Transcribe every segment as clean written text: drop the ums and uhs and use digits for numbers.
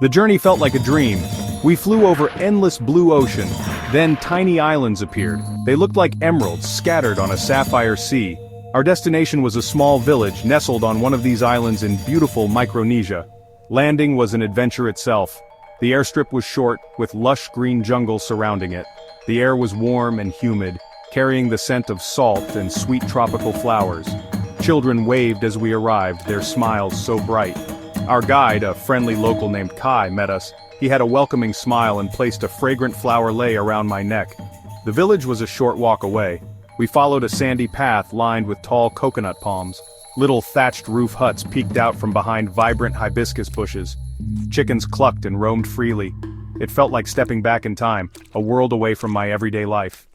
The journey felt like a dream. We flew over endless blue ocean, then tiny islands appeared. They looked like emeralds scattered on a sapphire sea. Our destination was a small village nestled on one of these islands in beautiful Micronesia. Landing was an adventure itself. The airstrip was short, with lush green jungle surrounding it. The air was warm and humid, carrying the scent of salt and sweet tropical flowers. Children waved as we arrived, their smiles so bright. Our guide, a friendly local named Kai, met us. He had a welcoming smile and placed a fragrant flower lei around my neck. The village was a short walk away. We followed a sandy path lined with tall coconut palms. Little thatched roof huts peeked out from behind vibrant hibiscus bushes. Chickens clucked and roamed freely. It felt like stepping back in time, a world away from my everyday life.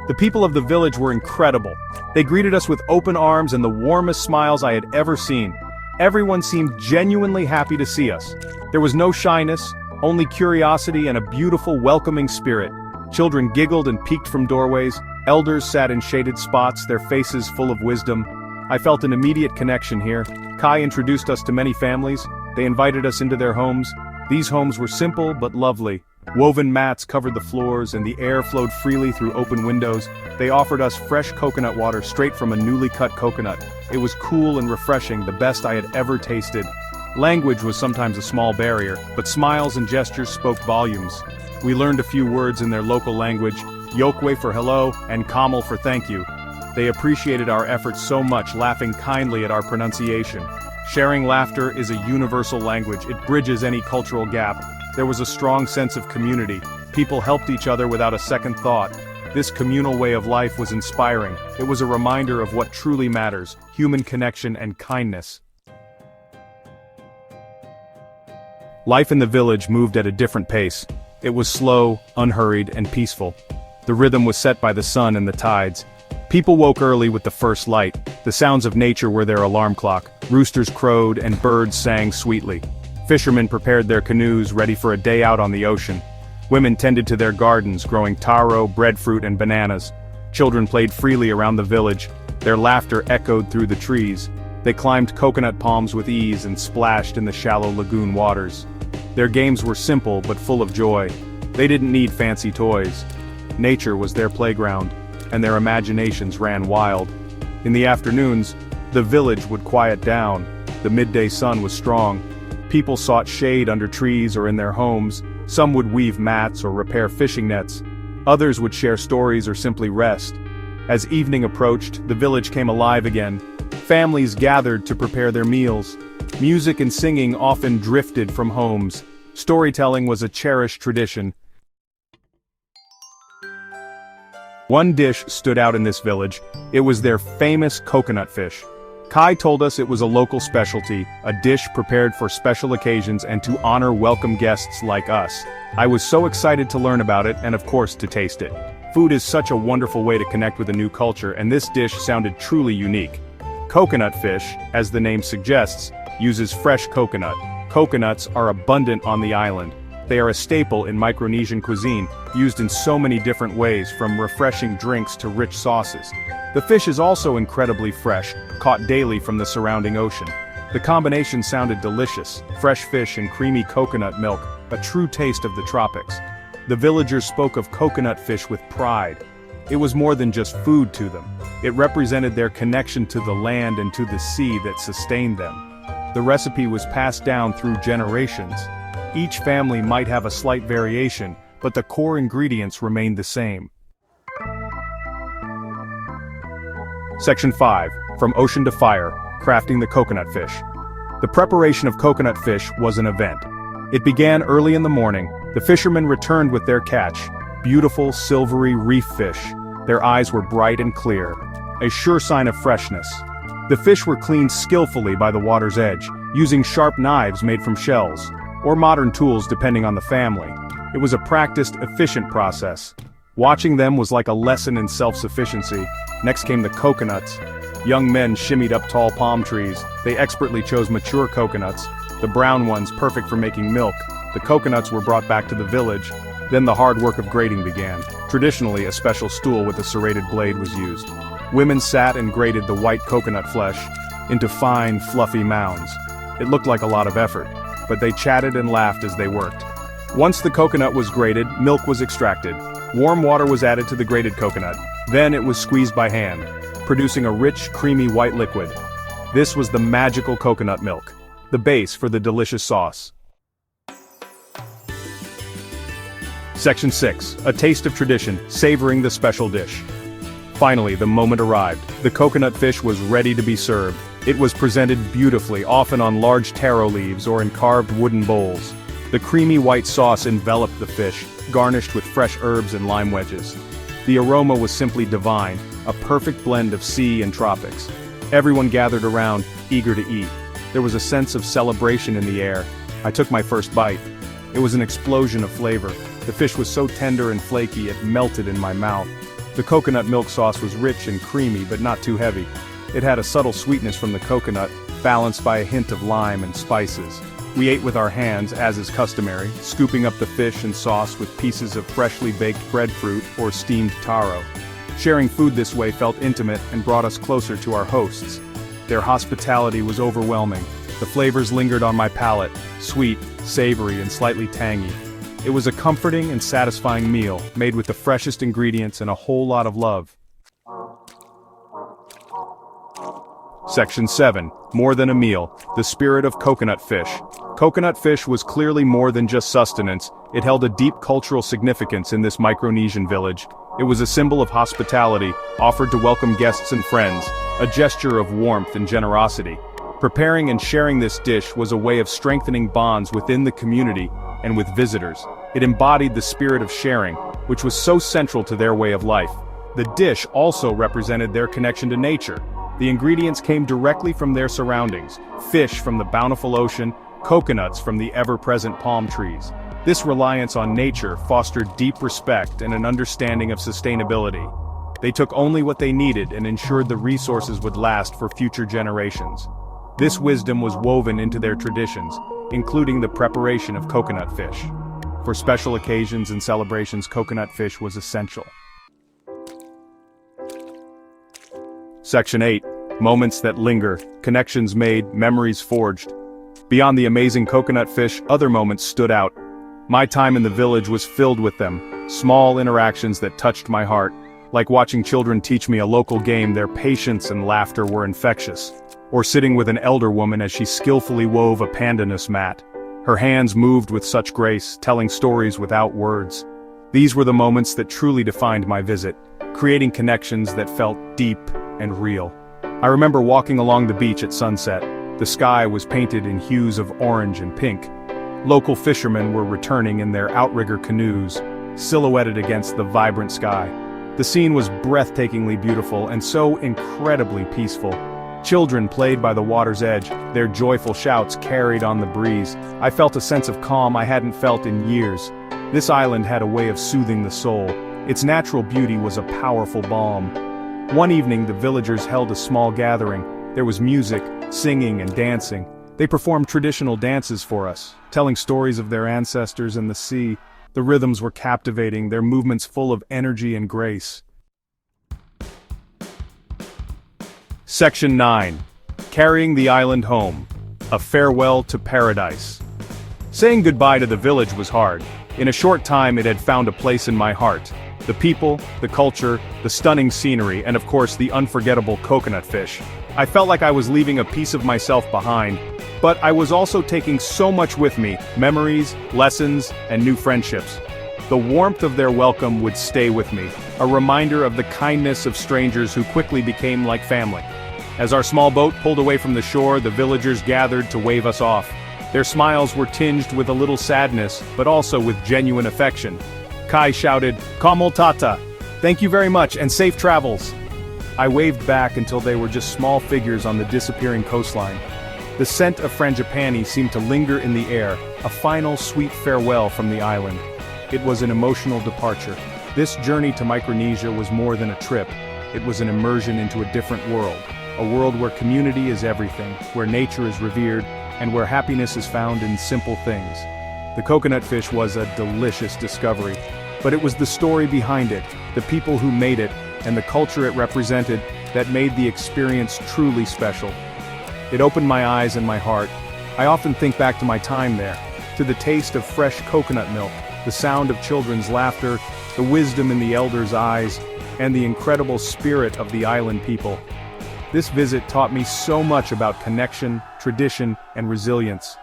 The people of the village were incredible. They greeted us with open arms and the warmest smiles I had ever seen. Everyone seemed genuinely happy to see us. There was no shyness, only curiosity and a beautiful, welcoming spirit. Children giggled and peeked from doorways. Elders sat in shaded spots, their faces full of wisdom. I felt an immediate connection here. Kai introduced us to many families. They invited us into their homes. These homes were simple but lovely. Woven mats covered the floors and the air flowed freely through open windows. They offered us fresh coconut water straight from a newly cut coconut. It was cool and refreshing, the best I had ever tasted. Language was sometimes a small barrier, but smiles and gestures spoke volumes. We learned a few words in their local language, Yokwe for hello and Kamal for thank you. They appreciated our efforts so much, laughing kindly at our pronunciation. Sharing laughter is a universal language. It bridges any cultural gap. There was a strong sense of community. People helped each other without a second thought. This communal way of life was inspiring. It was a reminder of what truly matters, human connection and kindness. Life in the village moved at a different pace. It was slow, unhurried, and peaceful. The rhythm was set by the sun and the tides. People woke early with the first light. The sounds of nature were their alarm clock. Roosters crowed and birds sang sweetly. Fishermen prepared their canoes ready for a day out on the ocean. Women tended to their gardens, growing taro, breadfruit, and bananas. Children played freely around the village. Their laughter echoed through the trees. They climbed coconut palms with ease and splashed in the shallow lagoon waters. Their games were simple but full of joy. They didn't need fancy toys. Nature was their playground, and their imaginations ran wild. In the afternoons, the village would quiet down. The midday sun was strong. People sought shade under trees or in their homes. Some would weave mats or repair fishing nets. Others would share stories or simply rest. As evening approached, the village came alive again. Families gathered to prepare their meals. Music and singing often drifted from homes. Storytelling was a cherished tradition. One dish stood out in this village. It was their famous coconut fish. Kai told us it was a local specialty, a dish prepared for special occasions and to honor welcome guests like us. I was so excited to learn about it and of course to taste it. Food is such a wonderful way to connect with a new culture, and this dish sounded truly unique. Coconut fish, as the name suggests, uses fresh coconut. Coconuts are abundant on the island. They are a staple in Micronesian cuisine, used in so many different ways, from refreshing drinks to rich sauces. The fish is also incredibly fresh, caught daily from the surrounding ocean. The combination sounded delicious, fresh fish and creamy coconut milk, a true taste of the tropics. The villagers spoke of coconut fish with pride. It was more than just food to them. It represented their connection to the land and to the sea that sustained them. The recipe was passed down through generations. Each family might have a slight variation, but the core ingredients remained the same. Section 5. From Ocean to Fire, Crafting the Coconut Fish. The preparation of coconut fish was an event. It began early in the morning. The fishermen returned with their catch, beautiful silvery reef fish. Their eyes were bright and clear, a sure sign of freshness. The fish were cleaned skillfully by the water's edge, using sharp knives made from shells, or modern tools depending on the family. It was a practiced, efficient process. Watching them was like a lesson in self-sufficiency. Next came the coconuts. Young men shimmied up tall palm trees. They expertly chose mature coconuts, the brown ones perfect for making milk. The coconuts were brought back to the village. Then the hard work of grating began. Traditionally, a special stool with a serrated blade was used. Women sat and grated the white coconut flesh into fine, fluffy mounds. It looked like a lot of effort, but they chatted and laughed as they worked. Once the coconut was grated, milk was extracted. Warm water was added to the grated coconut. Then it was squeezed by hand, producing a rich, creamy white liquid. This was the magical coconut milk, the base for the delicious sauce. Section 6. A taste of tradition, savoring the special dish. Finally, the moment arrived. The coconut fish was ready to be served. It was presented beautifully, often on large taro leaves or in carved wooden bowls. The creamy white sauce enveloped the fish, garnished with fresh herbs and lime wedges. The aroma was simply divine, a perfect blend of sea and tropics. Everyone gathered around, eager to eat. There was a sense of celebration in the air. I took my first bite. It was an explosion of flavor. The fish was so tender and flaky it melted in my mouth. The coconut milk sauce was rich and creamy but not too heavy. It had a subtle sweetness from the coconut, balanced by a hint of lime and spices. We ate with our hands, as is customary, scooping up the fish and sauce with pieces of freshly baked breadfruit or steamed taro. Sharing food this way felt intimate and brought us closer to our hosts. Their hospitality was overwhelming. The flavors lingered on my palate, sweet, savory, and slightly tangy. It was a comforting and satisfying meal, made with the freshest ingredients and a whole lot of love. Section 7. More than a meal, the spirit of coconut fish. Coconut fish was clearly more than just sustenance. It held a deep cultural significance in this Micronesian village. It was a symbol of hospitality, offered to welcome guests and friends, a gesture of warmth and generosity. Preparing and sharing this dish was a way of strengthening bonds within the community and with visitors. It embodied the spirit of sharing, which was so central to their way of life. The dish also represented their connection to nature. The ingredients came directly from their surroundings: fish from the bountiful ocean, coconuts from the ever-present palm trees. This reliance on nature fostered deep respect and an understanding of sustainability. They took only what they needed and ensured the resources would last for future generations. This wisdom was woven into their traditions, including the preparation of coconut fish. For special occasions and celebrations, coconut fish was essential. Section 8. Moments that linger, connections made, memories forged. Beyond the amazing coconut fish, other moments stood out. My time in the village was filled with them, small interactions that touched my heart. Like watching children teach me a local game, their patience and laughter were infectious. Or sitting with an elder woman as she skillfully wove a pandanus mat. Her hands moved with such grace, telling stories without words. These were the moments that truly defined my visit, creating connections that felt deep and real. I remember walking along the beach at sunset. The sky was painted in hues of orange and pink. Local fishermen were returning in their outrigger canoes, silhouetted against the vibrant sky. The scene was breathtakingly beautiful and so incredibly peaceful. Children played by the water's edge, their joyful shouts carried on the breeze. I felt a sense of calm I hadn't felt in years. This island had a way of soothing the soul. Its natural beauty was a powerful balm. One evening, the villagers held a small gathering. There was music, singing, and dancing. They performed traditional dances for us, telling stories of their ancestors and the sea. The rhythms were captivating, their movements full of energy and grace. Section 9. Carrying the island home. A farewell to paradise. Saying goodbye to the village was hard. In a short time it had found a place in my heart. The people, the culture, the stunning scenery, and of course the unforgettable coconut fish. I felt like I was leaving a piece of myself behind, but I was also taking so much with me: memories, lessons, and new friendships. The warmth of their welcome would stay with me, a reminder of the kindness of strangers who quickly became like family. As our small boat pulled away from the shore, the villagers gathered to wave us off. Their smiles were tinged with a little sadness, but also with genuine affection. Kai shouted, "Kamol Tata! Thank you very much, and safe travels!" I waved back until they were just small figures on the disappearing coastline. The scent of frangipani seemed to linger in the air, a final sweet farewell from the island. It was an emotional departure. This journey to Micronesia was more than a trip. It was an immersion into a different world. A world where community is everything, where nature is revered, and where happiness is found in simple things. The coconut fish was a delicious discovery, but it was the story behind it, the people who made it, and the culture it represented that made the experience truly special. It opened my eyes and my heart. I often think back to my time there, to the taste of fresh coconut milk, the sound of children's laughter, the wisdom in the elders' eyes, and the incredible spirit of the island people. This visit taught me so much about connection, tradition, and resilience.